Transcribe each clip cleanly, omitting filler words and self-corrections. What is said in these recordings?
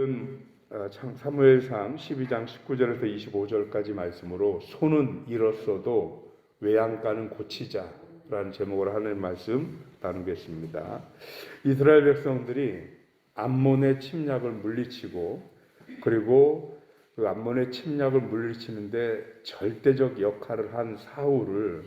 오늘은 사무엘상 12장 19절에서 25절까지 말씀으로 손은 잃었어도 외양간은 고치자라는 제목으로 하는 말씀 나누겠습니다. 이스라엘 백성들이 암몬의 침략을 물리치고 그리고 그 암몬의 침략을 물리치는데 절대적 역할을 한 사울을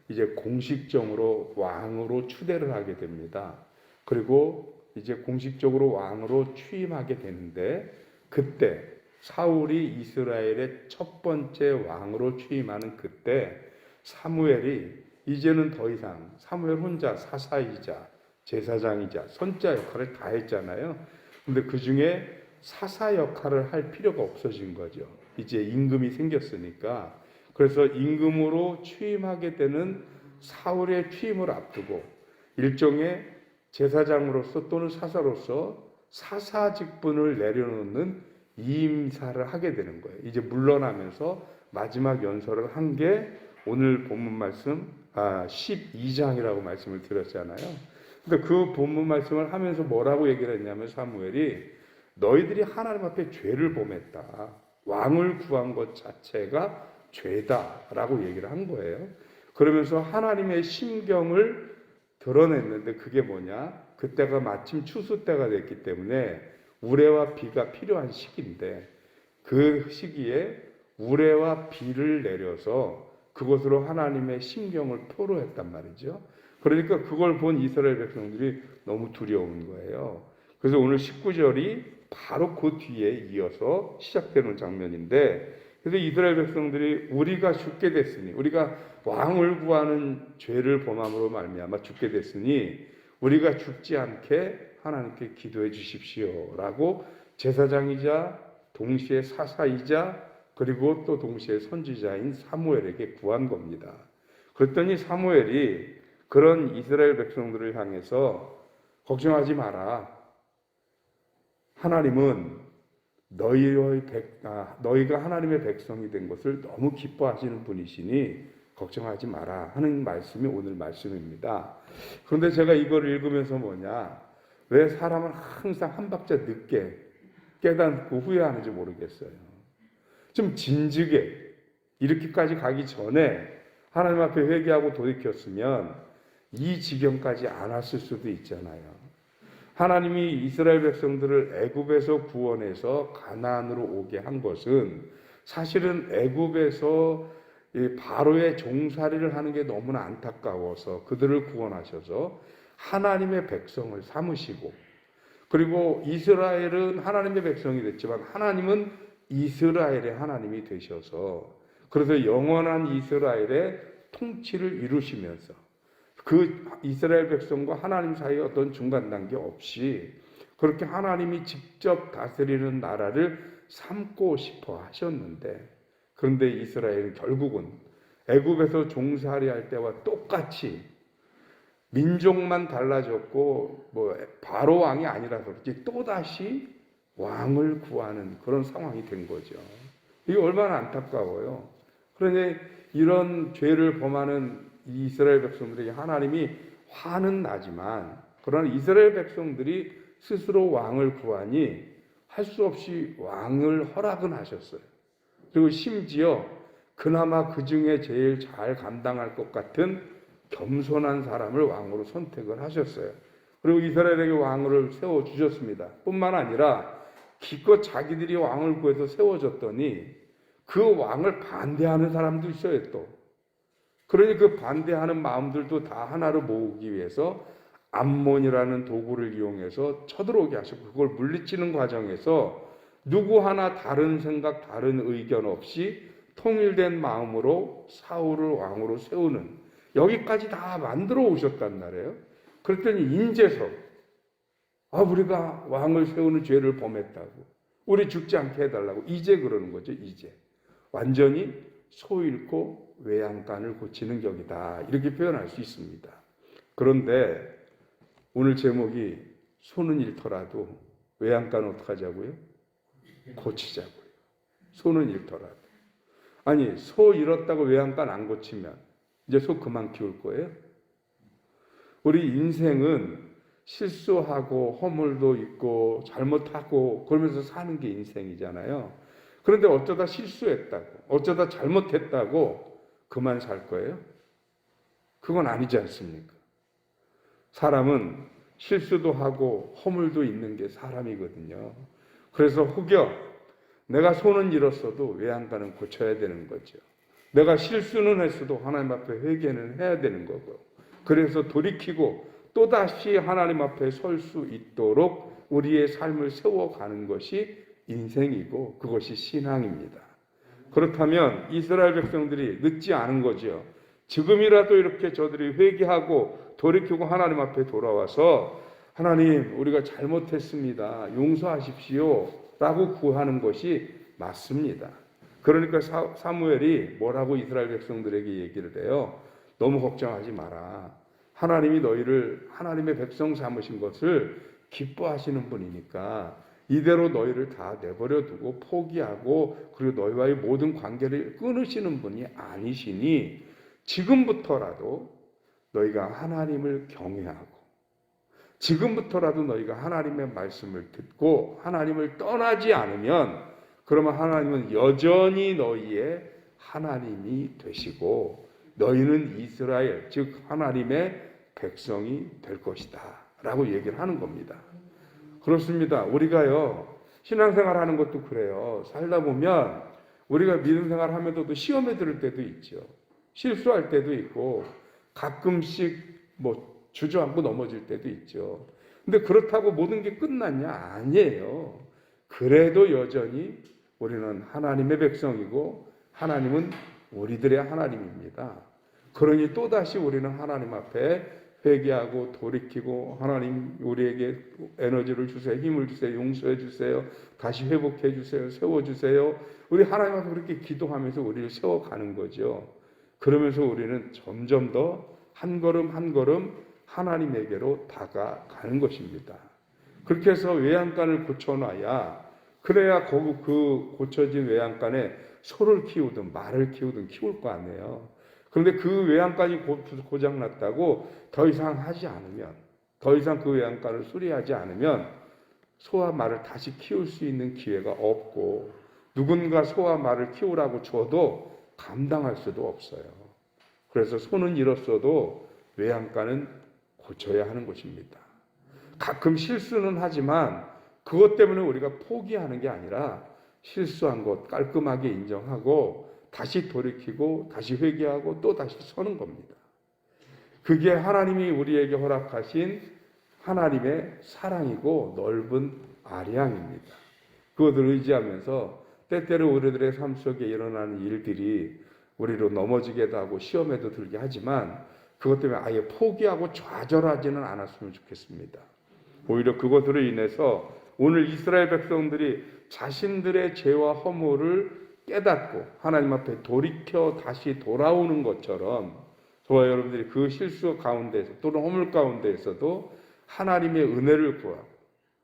이제 공식적으로 왕으로 추대를 하게 됩니다. 그리고 이제 공식적으로 왕으로 취임하게 되는데 그때 사울이 이스라엘의 첫 번째 왕으로 취임하는 그때 사무엘이 이제는 더 이상 사무엘 혼자 사사이자 제사장이자 선자 역할을 다 했잖아요. 근데 그 중에 사사 역할을 할 필요가 없어진 거죠. 이제 임금이 생겼으니까. 그래서 임금으로 취임하게 되는 사울의 취임을 앞두고 일종의 제사장으로서 또는 사사로서 사사 직분을 내려놓는 이임사를 하게 되는 거예요. 이제 물러나면서 마지막 연설을 한 게 오늘 본문 말씀 12장이라고 말씀을 드렸잖아요. 근데 그 본문 말씀을 하면서 뭐라고 얘기를 했냐면 사무엘이 너희들이 하나님 앞에 죄를 범했다. 왕을 구한 것 자체가 죄다라고 얘기를 한 거예요. 그러면서 하나님의 심경을 드러냈는데 그게 뭐냐? 그때가 마침 추수 때가 됐기 때문에 우레와 비가 필요한 시기인데 그 시기에 우레와 비를 내려서 그것으로 하나님의 심경을 표로했단 말이죠. 그러니까 그걸 본 이스라엘 백성들이 너무 두려운 거예요. 그래서 오늘 19절이 바로 그 뒤에 이어서 시작되는 장면인데 그래서 이스라엘 백성들이 우리가 죽게 됐으니 우리가 왕을 구하는 죄를 범함으로 말미암아 죽게 됐으니 우리가 죽지 않게 하나님께 기도해 주십시오라고 제사장이자 동시에 사사이자 그리고 또 동시에 선지자인 사무엘에게 구한 겁니다. 그랬더니 사무엘이 그런 이스라엘 백성들을 향해서 걱정하지 마라. 하나님은 너희가 하나님의 백성이 된 것을 너무 기뻐하시는 분이시니 걱정하지 마라 하는 말씀이 오늘 말씀입니다. 그런데 제가 이걸 읽으면서 뭐냐, 왜 사람은 항상 한 박자 늦게 깨닫고 후회하는지 모르겠어요. 좀 진즉에 이렇게까지 가기 전에 하나님 앞에 회개하고 돌이켰으면 이 지경까지 안 왔을 수도 있잖아요. 하나님이 이스라엘 백성들을 애굽에서 구원해서 가나안으로 오게 한 것은 사실은 애굽에서 바로의 종살이를 하는 게 너무나 안타까워서 그들을 구원하셔서 하나님의 백성을 삼으시고 그리고 이스라엘은 하나님의 백성이 됐지만 하나님은 이스라엘의 하나님이 되셔서 그래서 영원한 이스라엘의 통치를 이루시면서 그 이스라엘 백성과 하나님 사이에 어떤 중간 단계 없이 그렇게 하나님이 직접 다스리는 나라를 삼고 싶어 하셨는데 그런데 이스라엘은 결국은 애굽에서 종살이할 때와 똑같이 민족만 달라졌고 바로 왕이 아니라서 그렇지 또다시 왕을 구하는 그런 상황이 된 거죠. 이게 얼마나 안타까워요. 그러니 이런 죄를 범하는 이스라엘 백성들에게 하나님이 화는 나지만 그러나 이스라엘 백성들이 스스로 왕을 구하니 할 수 없이 왕을 허락은 하셨어요. 그리고 심지어 그나마 그 중에 제일 잘 감당할 것 같은 겸손한 사람을 왕으로 선택을 하셨어요. 그리고 이스라엘에게 왕을 세워주셨습니다. 뿐만 아니라 기껏 자기들이 왕을 구해서 세워졌더니 그 왕을 반대하는 사람도 있어요 또. 그러니 그 반대하는 마음들도 다 하나로 모으기 위해서 암몬이라는 도구를 이용해서 쳐들어오게 하시고 그걸 물리치는 과정에서 누구 하나 다른 생각, 다른 의견 없이 통일된 마음으로 사울을 왕으로 세우는 여기까지 다 만들어 오셨단 말이에요. 그랬더니 인제서 우리가 왕을 세우는 죄를 범했다고 우리 죽지 않게 해달라고 이제 그러는 거죠. 이제 완전히 소 잃고 외양간을 고치는 격이다 이렇게 표현할 수 있습니다. 그런데 오늘 제목이 소는 잃더라도 외양간은 어떻게 하자고요? 고치자고요. 소는 잃더라도. 아니 소 잃었다고 외양간 안 고치면 이제 소 그만 키울 거예요? 우리 인생은 실수하고 허물도 있고 잘못하고 그러면서 사는 게 인생이잖아요. 그런데 어쩌다 실수했다고, 어쩌다 잘못했다고 그만 살 거예요? 그건 아니지 않습니까? 사람은 실수도 하고 허물도 있는 게 사람이거든요. 그래서 혹여 내가 손은 잃었어도 외양간은 고쳐야 되는 거죠. 내가 실수는 했어도 하나님 앞에 회개는 해야 되는 거고, 그래서 돌이키고 또다시 하나님 앞에 설 수 있도록 우리의 삶을 세워가는 것이 인생이고 그것이 신앙입니다. 그렇다면 이스라엘 백성들이 늦지 않은 거죠. 지금이라도 이렇게 저들이 회개하고 돌이키고 하나님 앞에 돌아와서 하나님 우리가 잘못했습니다. 용서하십시오 라고 구하는 것이 맞습니다. 그러니까 사무엘이 뭐라고 이스라엘 백성들에게 얘기를 해요? 너무 걱정하지 마라. 하나님이 너희를 하나님의 백성 삼으신 것을 기뻐하시는 분이니까 이대로 너희를 다 내버려 두고 포기하고 그리고 너희와의 모든 관계를 끊으시는 분이 아니시니 지금부터라도 너희가 하나님을 경외하고 지금부터라도 너희가 하나님의 말씀을 듣고 하나님을 떠나지 않으면 그러면 하나님은 여전히 너희의 하나님이 되시고 너희는 이스라엘 즉 하나님의 백성이 될 것이다 라고 얘기를 하는 겁니다. 그렇습니다. 우리가요 신앙생활 하는 것도 그래요. 살다 보면 우리가 믿음 생활 하면서도 시험에 들을 때도 있죠. 실수할 때도 있고 가끔씩 주저앉고 넘어질 때도 있죠. 근데 그렇다고 모든 게 끝났냐? 아니에요. 그래도 여전히 우리는 하나님의 백성이고 하나님은 우리들의 하나님입니다. 그러니 또다시 우리는 하나님 앞에 회개하고 돌이키고 하나님 우리에게 에너지를 주세요. 힘을 주세요. 용서해 주세요. 다시 회복해 주세요. 세워주세요. 우리 하나님 앞에 그렇게 기도하면서 우리를 세워가는 거죠. 그러면서 우리는 점점 더 한 걸음 한 걸음 하나님에게로 다가가는 것입니다. 그렇게 해서 외양간을 고쳐놔야 그래야 그 고쳐진 외양간에 소를 키우든 말을 키우든 키울 거 아니에요. 그런데 그 외양간이 고장났다고 더 이상 하지 않으면 더 이상 그 외양간을 수리하지 않으면 소와 말을 다시 키울 수 있는 기회가 없고 누군가 소와 말을 키우라고 줘도 감당할 수도 없어요. 그래서 소는 잃었어도 외양간은 고쳐야 하는 것입니다. 가끔 실수는 하지만 그것 때문에 우리가 포기하는 게 아니라 실수한 것 깔끔하게 인정하고 다시 돌이키고 다시 회개하고 또 다시 서는 겁니다. 그게 하나님이 우리에게 허락하신 하나님의 사랑이고 넓은 아량입니다. 그것을 의지하면서 때때로 우리들의 삶 속에 일어나는 일들이 우리로 넘어지게도 하고 시험에도 들게 하지만 그것 때문에 아예 포기하고 좌절하지는 않았으면 좋겠습니다. 오히려 그것으로 인해서 오늘 이스라엘 백성들이 자신들의 죄와 허물을 깨닫고 하나님 앞에 돌이켜 다시 돌아오는 것처럼 저와 여러분들이 그 실수 가운데서 또는 허물 가운데에서도 하나님의 은혜를 구하고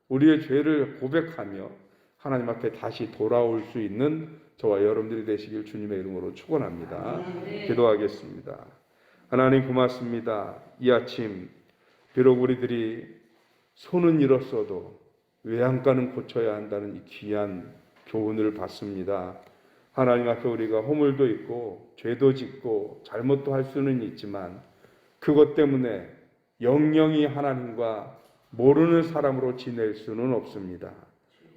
우리의 죄를 고백하며 하나님 앞에 다시 돌아올 수 있는 저와 여러분들이 되시길 주님의 이름으로 축원합니다. 기도하겠습니다. 하나님 고맙습니다. 이 아침 비록 우리들이 손은 잃었어도 외양간은 고쳐야 한다는 이 귀한 교훈을 받습니다. 하나님 앞에 우리가 허물도 있고 죄도 짓고 잘못도 할 수는 있지만 그것 때문에 영영이 하나님과 모르는 사람으로 지낼 수는 없습니다.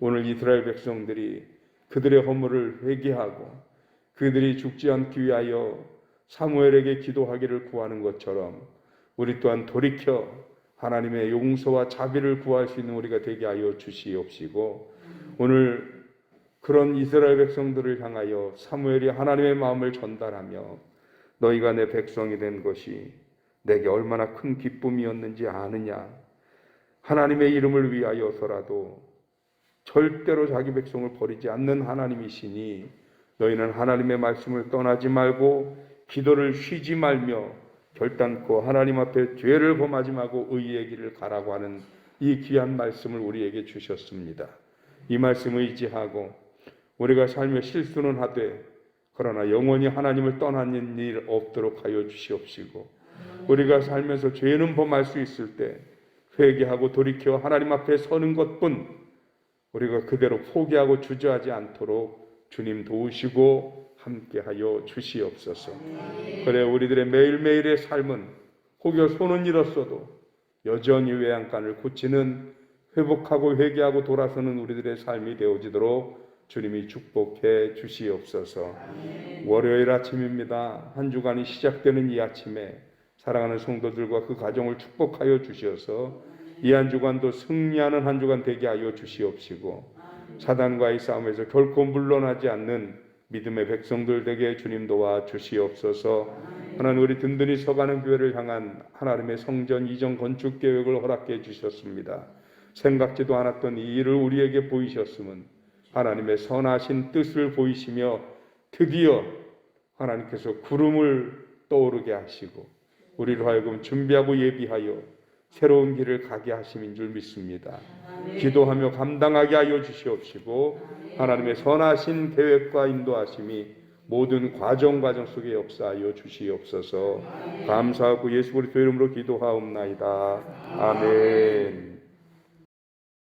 오늘 이스라엘 백성들이 그들의 허물을 회개하고 그들이 죽지 않기 위하여 사무엘에게 기도하기를 구하는 것처럼 우리 또한 돌이켜 하나님의 용서와 자비를 구할 수 있는 우리가 되게 하여 주시옵시고 오늘 그런 이스라엘 백성들을 향하여 사무엘이 하나님의 마음을 전달하며 너희가 내 백성이 된 것이 내게 얼마나 큰 기쁨이었는지 아느냐. 하나님의 이름을 위하여서라도 절대로 자기 백성을 버리지 않는 하나님이시니 너희는 하나님의 말씀을 떠나지 말고 기도를 쉬지 말며 결단코 하나님 앞에 죄를 범하지 말고 의의 길을 가라고 하는 이 귀한 말씀을 우리에게 주셨습니다. 이 말씀 의지하고 우리가 삶에 실수는 하되 그러나 영원히 하나님을 떠나는 일 없도록 하여 주시옵시고 우리가 살면서 죄는 범할 수 있을 때 회개하고 돌이켜 하나님 앞에 서는 것뿐 우리가 그대로 포기하고 주저하지 않도록 주님 도우시고 함께하여 주시옵소서. 그래 우리들의 매일매일의 삶은 혹여 손은 잃었어도 여전히 외양간을 고치는 회복하고 회개하고 돌아서는 우리들의 삶이 되어지도록 주님이 축복해 주시옵소서. 월요일 아침입니다. 한 주간이 시작되는 이 아침에 사랑하는 성도들과 그 가정을 축복하여 주시어서 이 한 주간도 승리하는 한 주간 되게 하여 주시옵시고 사단과의 싸움에서 결코 물러나지 않는 믿음의 백성들 되게 주님 도와 주시옵소서. 하나님 우리 든든히 서가는 교회를 향한 하나님의 성전 이전 건축 계획을 허락해 주셨습니다. 생각지도 않았던 이 일을 우리에게 보이셨음은 하나님의 선하신 뜻을 보이시며 드디어 하나님께서 구름을 떠오르게 하시고 우리로 하여금 준비하고 예비하여 새로운 길을 가게 하심인 줄 믿습니다. 기도하며 감당하게 하여 주시옵시고 하나님의 선하신 계획과 인도하심이 모든 과정 속에 역사하여 주시옵소서. 감사하고 예수 그리스도 이름으로 기도하옵나이다. 아멘.